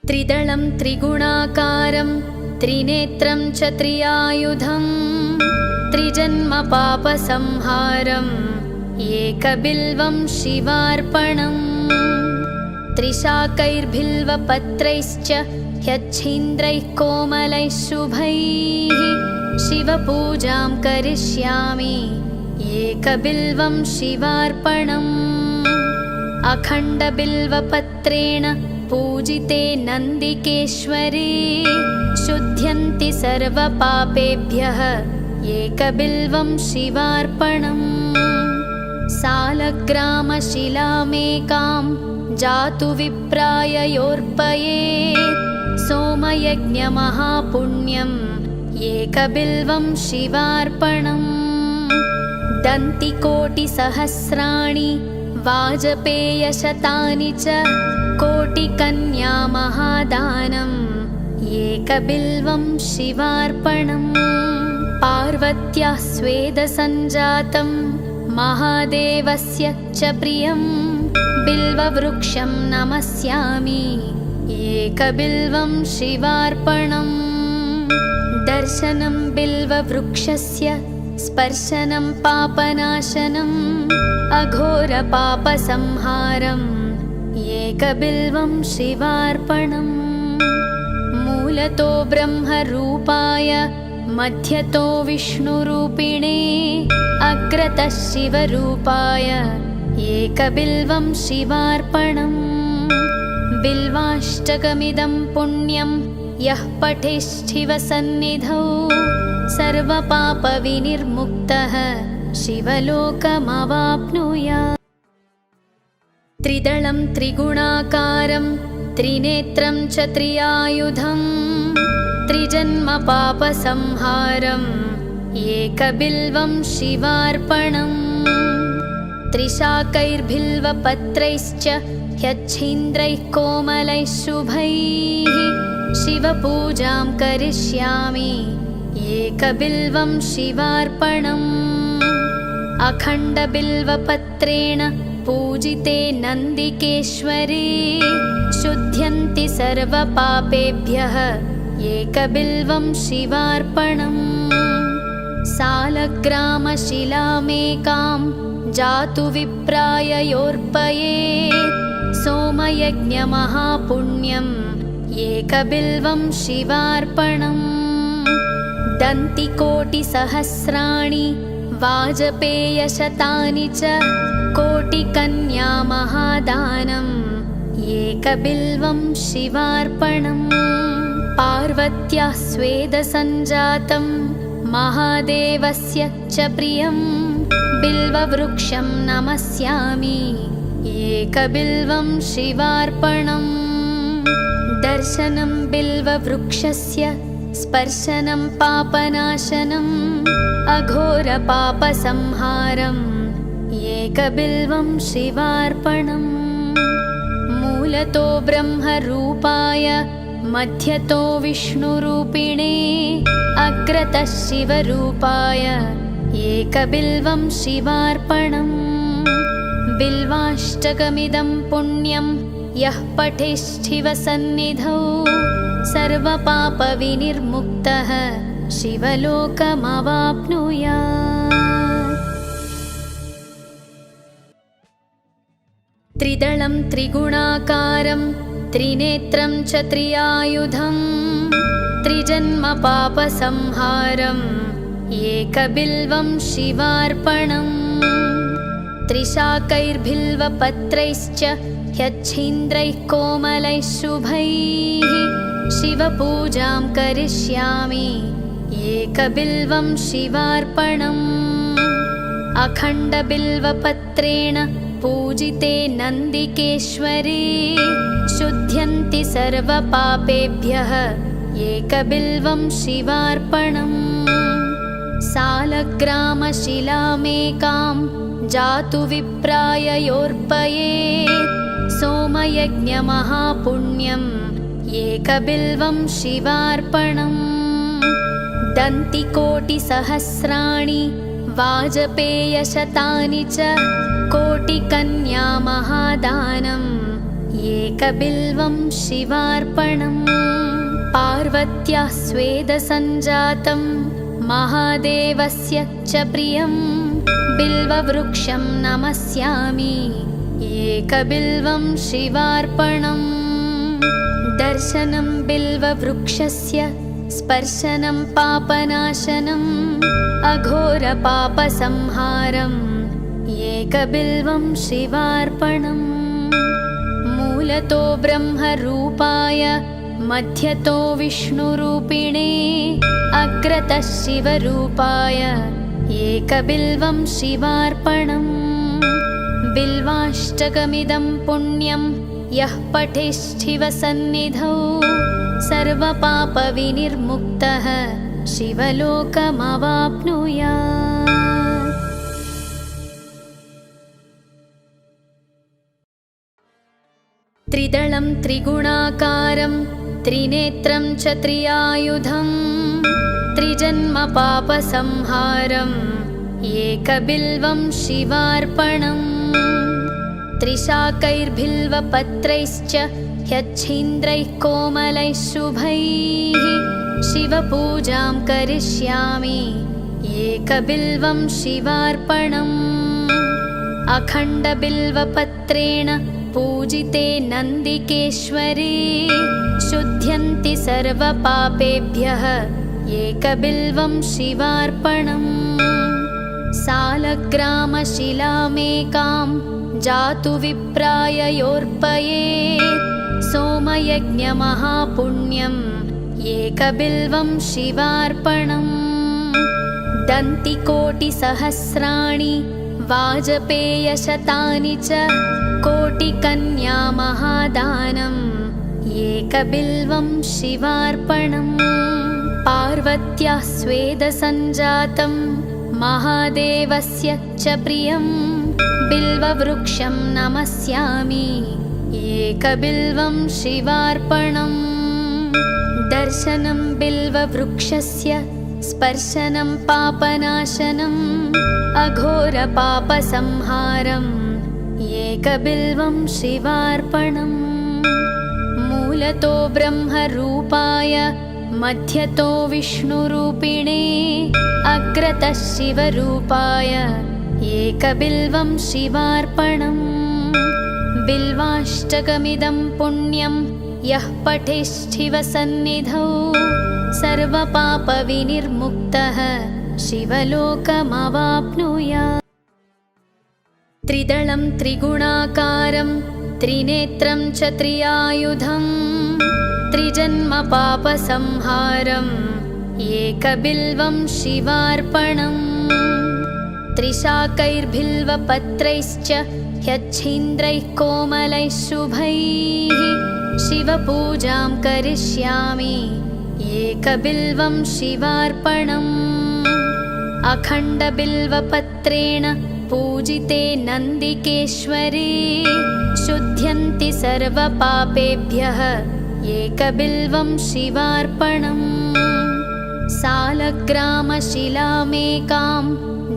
त्रिदलं त्रिगुणाकारं त्रिनेत्रं च त्रियायुधं त्रिजन्मपापसंहारम् एकबिल्वं शिवार्पणम् त्रिशाकैर्बिल्वपत्रैश्च ह्यच्छीन्द्रैः कोमलैः शुभैः शिवपूजां करिष्यामि एकबिल्वं शिवार्पणम् अखण्डबिल्वपत्रेण पूजिते नन्दिकेश्वरे शुध्यन्ति सर्वपापेभ्यः एकबिल्वं शिवार्पणम् सालग्रामशिलामेकां जातु विप्राय योर्पयेत् सोमयज्ञमहापुण्यम् एकबिल्वं शिवार्पणम् दन्तिकोटिसहस्राणि वाजपेयशतानि च कोटिकन्यामहादानम् एकबिल्वं शिवार्पणम् पार्वत्याः स्वेदसञ्जातं महादेवस्य च प्रियं बिल्ववृक्षं नमस्यामि एकबिल्वं शिवार्पणम् दर्शनं बिल्ववृक्षस्य स्पर्शनं पापनाशनम् अघोरपापसंहारम् एकबिल्वं शिवार्पणम् मूलतो ब्रह्मरूपाय मध्यतो विष्णुरूपिणे अग्रतः शिवरूपाय एकबिल्वं शिवार्पणम् बिल्वाष्टकमिदं पुण्यं यः पठेच्छिवसन्निधौ सर्वपापविनिर्मुक्तः शिवलोकमवाप्नुयात्। त्रिदलं त्रिगुणाकारं त्रिनेत्रं च त्रियायुधं त्रिजन्मपापसंहारम् एकबिल्वं शिवार्पणम् त्रिशाकैर्बिल्वपत्रैश्च ह्यच्छीन्द्रैः कोमलैः शुभैः शिवपूजां करिष्यामि एकबिल्वं शिवार्पणम् अखण्डबिल्वपत्रेण पूजिते नन्दिकेश्वरे शुध्यन्ति सर्वपापेभ्यः एकबिल्वं शिवार्पणम् सालग्रामशिलामेकां जातु विप्राय योर्पयेत् सोमयज्ञमहापुण्यम् एकबिल्वं शिवार्पणम् दन्तिकोटिसहस्राणि वाजपेयशतानि च कोटिकन्यामहादानम् एकबिल्वं शिवार्पणम् पार्वत्याः स्वेदसञ्जातं महादेवस्य च प्रियं बिल्ववृक्षं नमस्यामि एकबिल्वं शिवार्पणम् दर्शनं बिल्ववृक्षस्य स्पर्शनं पापनाशनम् अघोरपापसंहारम् एकबिल्वं शिवार्पणम् मूलतो ब्रह्मरूपाय मध्यतो विष्णुरूपिणे अग्रतः शिवरूपाय एकबिल्वं शिवार्पणम् बिल्वाष्टकमिदं पुण्यं यः पठेच्छिवसन्निधौ सर्वपापविनिर्मुक्तः शिवलोकमवाप्नुयात्। त्रिदलं त्रिगुणाकारं त्रिनेत्रं च त्रियायुधं त्रिजन्मपापसंहारम् एकबिल्वं शिवार्पणम् त्रिशाकैर्बिल्वपत्रैश्च ह्यच्छीन्द्रैः कोमलैः शुभैः शिवपूजां करिष्यामि एकबिल्वं शिवार्पणम् अखण्डबिल्वपत्रेण पूजिते नन्दिकेश्वरे शुध्यन्ति सर्वपापेभ्यः एकबिल्वं शिवार्पणम् सालग्रामशिलामेकां जातु विप्राय योऽर्पयेत् सोमयज्ञमहापुण्यम् एकबिल्वं शिवार्पणम् दन्तिकोटिसहस्राणि वाजपेयशतानि च कोटिकन्या महादानम् एकबिल्वं शिवार्पणम् पार्वत्याः स्वेदसञ्जातं महादेवस्य च प्रियं बिल्ववृक्षं नमस्यामि एकबिल्वं शिवार्पणम् दर्शनं बिल्ववृक्षस्य स्पर्शनं पापनाशनम् अघोरपापसंहारम् एकबिल्वं शिवार्पणम् मूलतो ब्रह्मरूपाय मध्यतो विष्णुरूपिणे अग्रतः शिवरूपाय एकबिल्वं शिवार्पणम् बिल्वाष्टकमिदं पुण्यं यः पठेच्छिवसन्निधौ सर्वपापविनिर्मुक्तः शिवलोकमवाप्नुयात्। त्रिदलं त्रिगुणाकारं त्रिनेत्रं च त्रियायुधं त्रिजन्मपापसंहारम् एकबिल्वं शिवार्पणम् त्रिशाकैर्बिल्वपत्रैश्च ह्यच्छीन्द्रैः कोमलैः शुभैः शिवपूजां करिष्यामि एकबिल्वं शिवार्पणम् अखण्डबिल्वपत्रेण पूजिते नन्दिकेश्वरे शुध्यन्ति सर्वपापेभ्यः एकबिल्वं शिवार्पणम् सालग्रामशिलामेकां जातु विप्राय योऽर्पयेत् सोमयज्ञमहापुण्यम् एकबिल्वं शिवार्पणम् दन्तिकोटिसहस्राणि वाजपेयशतानि च कोटिकन्या महादानम् एकबिल्वं शिवार्पणम् पार्वत्याः स्वेदसञ्जातं महादेवस्य च प्रियं बिल्ववृक्षं नमस्यामि एकबिल्वं शिवार्पणम् दर्शनं बिल्ववृक्षस्य स्पर्शनं पापनाशनम् अघोरपापसंहारम् एकबिल्वं शिवार्पणम् मूलतो ब्रह्मरूपाय मध्यतो विष्णुरूपिणे अग्रतः शिवरूपाय एकबिल्वं शिवार्पणम् बिल्वाष्टकमिदं पुण्यं यः पठेच्छिवसन्निधौ सर्वपापविनिर्मुक्तः शिवलोकमवाप्नुयात्। त्रिदलं त्रिगुणाकारं त्रिनेत्रं च त्रियायुधं त्रिजन्मपापसंहारम् एकबिल्वं शिवार्पणम् त्रिशाकैर्बिल्वपत्रैश्च ह्यच्छीन्द्रैः कोमलैः शुभैः शिवपूजां करिष्यामि एकबिल्वं शिवार्पणम् अखण्डबिल्वपत्रेण पूजिते नन्दिकेश्वरे शुध्यन्ति सर्वपापेभ्यः एकबिल्वं शिवार्पणम् सालग्रामशिलामेकां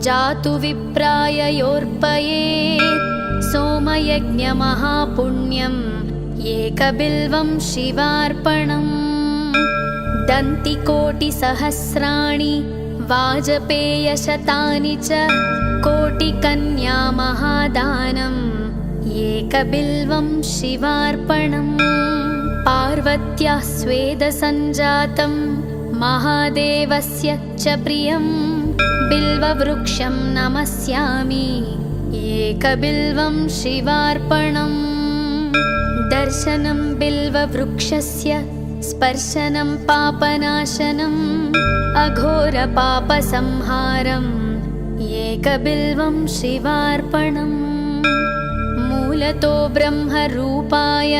जातु विप्राय योर्पयेत् सोमयज्ञमहापुण्यम् एकबिल्वं शिवार्पणम् दन्तिकोटिसहस्राणि वाजपेयशतानि च कोटिकन्यामहादानम् एकबिल्वं शिवार्पणम् पार्वत्याः स्वेदसञ्जातं महादेवस्य च प्रियं बिल्ववृक्षं नमस्यामि एकबिल्वं शिवार्पणम् दर्शनं बिल्ववृक्षस्य स्पर्शनं पापनाशनम् अघोरपापसंहारम् एकबिल्वं शिवार्पणम् मूलतो ब्रह्मरूपाय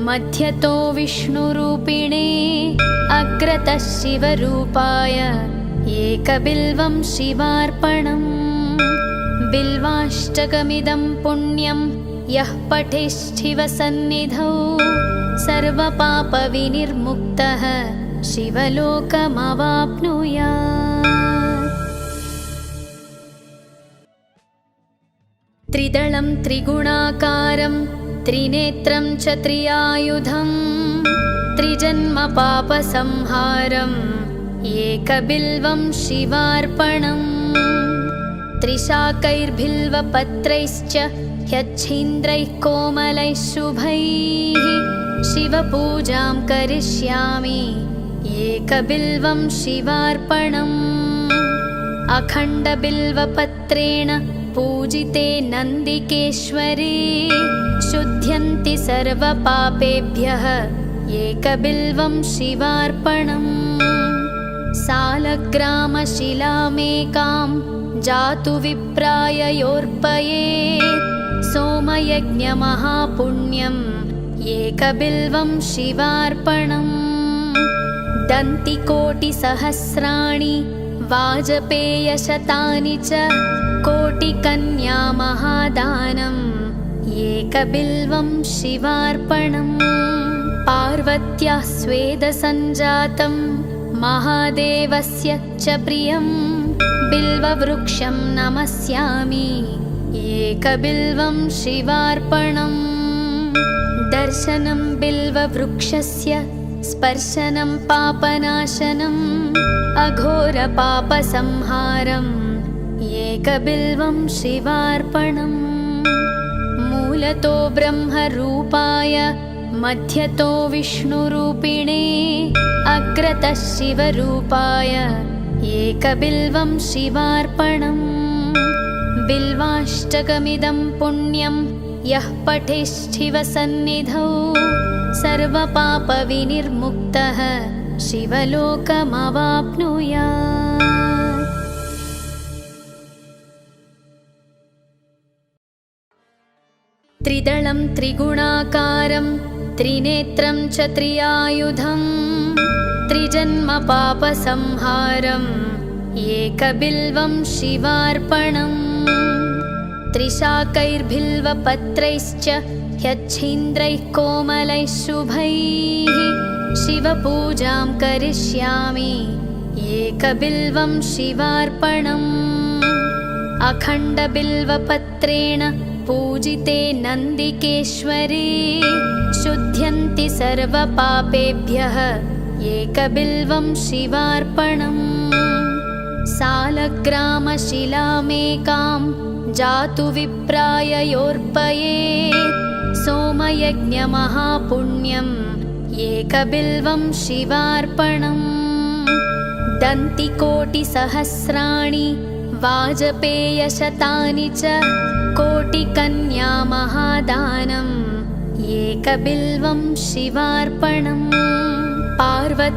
मध्यतो विष्णुरूपिणे अग्रतः शिवरूपाय एकबिल्वं शिवार्पणम् बिल्वाष्टकमिदं पुण्यं यः पठेच्छिवसन्निधौ सर्वपापविनिर्मुक्तः शिवलोकमवाप्नुयात्। त्रिदलं त्रिगुणाकारं त्रिनेत्रं च त्रियायुधं त्रिजन्मपापसंहारम् एकबिल्वं शिवार्पणम् त्रिशाकैर्बिल्वपत्रैश्च ह्यच्छीन्द्रैः कोमलैः शुभैः शिवपूजां करिष्यामि एकबिल्वं शिवार्पणम् अखण्डबिल्वपत्रेण पूजिते नन्दिकेश्वरे शुध्यन्ति सर्वपापेभ्यः एकबिल्वं शिवार्पणम् सालग्रामशिलामेकां जातु विप्राय योर्पयेत् सोमयज्ञमहापुण्यम् एकबिल्वं शिवार्पणम् दन्तिकोटिसहस्राणि वाजपेयशतानि च कोटिकन्यामहादानम् एकबिल्वं शिवार्पणम् पार्वत्याः स्वेदसञ्जातं महादेवस्य च प्रियं बिल्ववृक्षं नमस्यामि एकबिल्वं शिवार्पणम् दर्शनं बिल्ववृक्षस्य स्पर्शनं पापनाशनम् अघोरपापसंहारम् एकबिल्वं शिवार्पणम् मूलतो ब्रह्मरूपाय मध्यतो विष्णुरूपिणे अग्रतः शिवरूपाय एकबिल्वं शिवार्पणम् बिल्वाष्टकमिदं पुण्यं यः पठेच्छिवसन्निधौ सर्वपापविनिर्मुक्तः शिवलोकमवाप्नुयात्। त्रिदलं त्रिगुणाकारं त्रिनेत्रं च त्रियायुधं त्रिजन्मपापसंहारम् एकबिल्वं शिवार्पणम् त्रिशाकैर्बिल्वपत्रैश्च ह्यच्छीन्द्रैः कोमलैः शुभैः शिवपूजां करिष्यामि एकबिल्वं शिवार्पणम् अखण्डबिल्वपत्रेण पूजिते नन्दिकेश्वरे शुध्यन्ति सर्वपापेभ्यः एकबिल्वं शिवार्पणम् सालग्रामशिलामेकां जातु विप्राय योर्पयेत् सोमयज्ञमहापुण्यम् एकबिल्वं शिवार्पणम् दन्तिकोटिसहस्राणि वाजपेयशतानि च कोटिकन्यामहादानम् एकबिल्वं शिवार्पणम्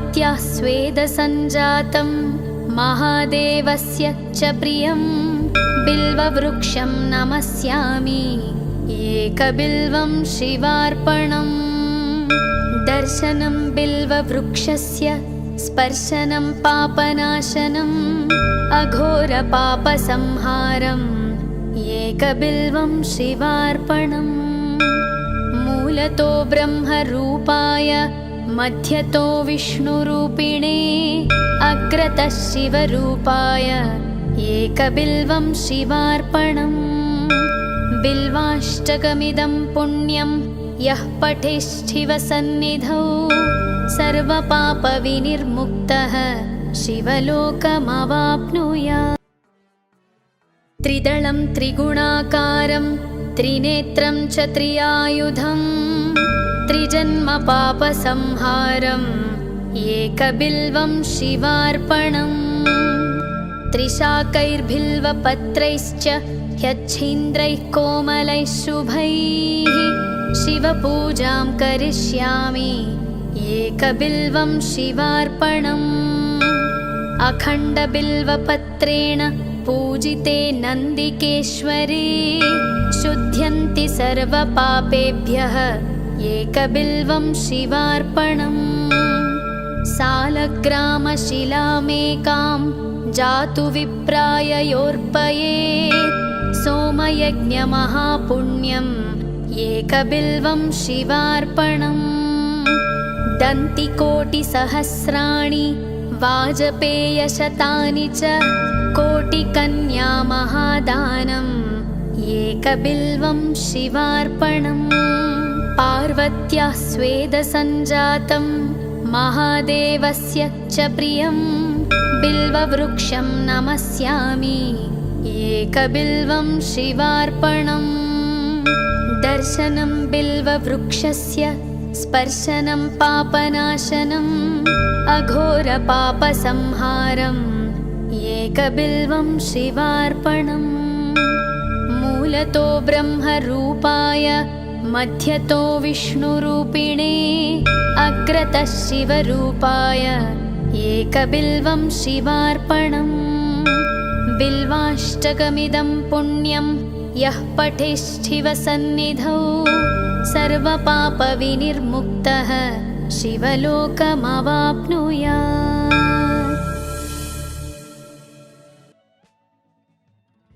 पार्वत्या स्वेदसञ्जातं महादेवस्य च प्रियं बिल्ववृक्षं नमस्यामि एकबिल्वं शिवार्पणम्। दर्शनं बिल्ववृक्षस्य स्पर्शनं पापनाशनम् अघोरपापसंहारम् एकबिल्वं शिवार्पणम्। मूलतो ब्रह्मरूपाय मध्यतो विष्णुरूपिणे अग्रतः शिवरूपाय एकबिल्वं शिवार्पणम्। बिल्वाष्टकमिदं पुण्यं यः पठेच्छिवसन्निधौ सर्वपापविनिर्मुक्तः शिवलोकमवाप्नुयात्। त्रिदलं त्रिगुणाकारं त्रिनेत्रं च त्रियायुधं त्रिजन्मपापसंहारम् एकबिल्वं शिवार्पणम्। त्रिशाकैर्बिल्वपत्रैश्च ह्यच्छीन्द्रैः कोमलैः शुभैः शिवपूजां करिष्यामि एकबिल्वं शिवार्पणम्। अखण्डबिल्वपत्रेण पूजिते नन्दिकेश्वरे शुध्यन्ति सर्वपापेभ्यः एकबिल्वं शिवार्पणम्। सालग्रामशिलामेकां जातु विप्राय योर्पयेत् सोमयज्ञमहापुण्यम् एकबिल्वं शिवार्पणम्। दन्तिकोटिसहस्राणि वाजपेयशतानि च कोटिकन्यामहादानम् एकबिल्वं शिवार्पणम्। पार्वत्या स्वेदसञ्जातं महादेवस्य च प्रियं बिल्ववृक्षं नमस्यामि एकबिल्वं शिवार्पणम्। दर्शनं बिल्ववृक्षस्य स्पर्शनं पापनाशनम् अघोरपापसंहारम् एकबिल्वं शिवार्पणम्। मूलतो ब्रह्मरूपाय मध्यतो विष्णुरूपिणे अग्रतः शिवरूपाय एकबिल्वं शिवार्पणम्। बिल्वाष्टकमिदं पुण्यं यः पठेच्छिवसन्निधौ सर्वपापविनिर्मुक्तः शिवलोकमवाप्नुयात्।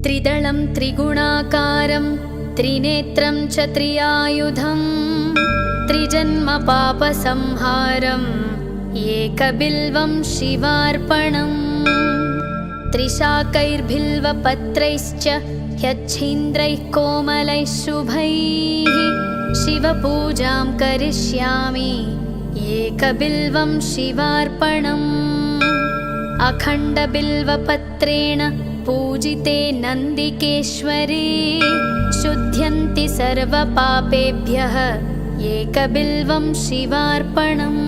त्रिदलं त्रिगुणाकारं त्रिनेत्रं च त्रियायुधं त्रिजन्मपापसंहारम् एकबिल्वं शिवार्पणम्। त्रिशाकैर्बिल्वपत्रैश्च ह्यच्छीन्द्रैः कोमलैः शुभैः शिवपूजां करिष्यामि एकबिल्वं शिवार्पणम्। अखण्डबिल्वपत्रेण पूजिते नन्दिकेश्वरे शुध्यन्ति सर्वपापेभ्यः एकबिल्वं शिवार्पणम्।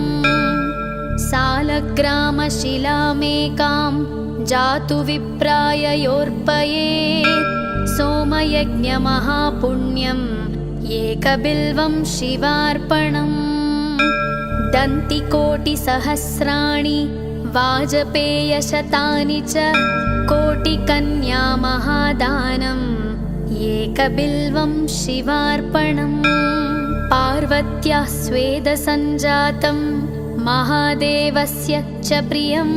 सालग्रामशिलामेकां जातु विप्राय योर्पयेत् सोमयज्ञमहापुण्यम् एकबिल्वं शिवार्पणम्। दन्तिकोटिसहस्राणि वाजपेयशतानि च कोटिकन्यामहादानम् एकबिल्वं शिवार्पणम्। पार्वत्या स्वेदसञ्जातं महादेवस्य च प्रियं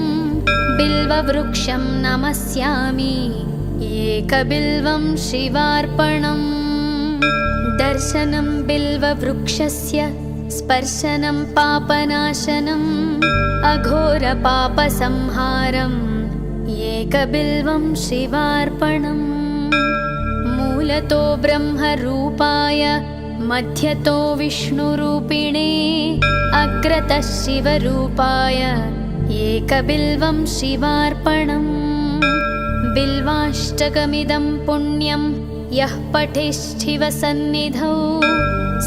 बिल्ववृक्षं नमस्यामि एकबिल्वं शिवार्पणम्। दर्शनं बिल्ववृक्षस्य स्पर्शनं पापनाशनम् अघोरपापसंहारम् एकबिल्वं शिवार्पणम्। मूलतो ब्रह्मरूपाय मध्यतो विष्णुरूपिणे अग्रतः शिवरूपाय एकबिल्वं शिवार्पणम्। बिल्वाष्टकमिदं पुण्यं यः पठेच्छिवसन्निधौ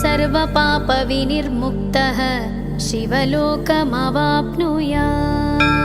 सर्वपापविनिर्मुक्तः शिवलोकमवाप्नुयात्।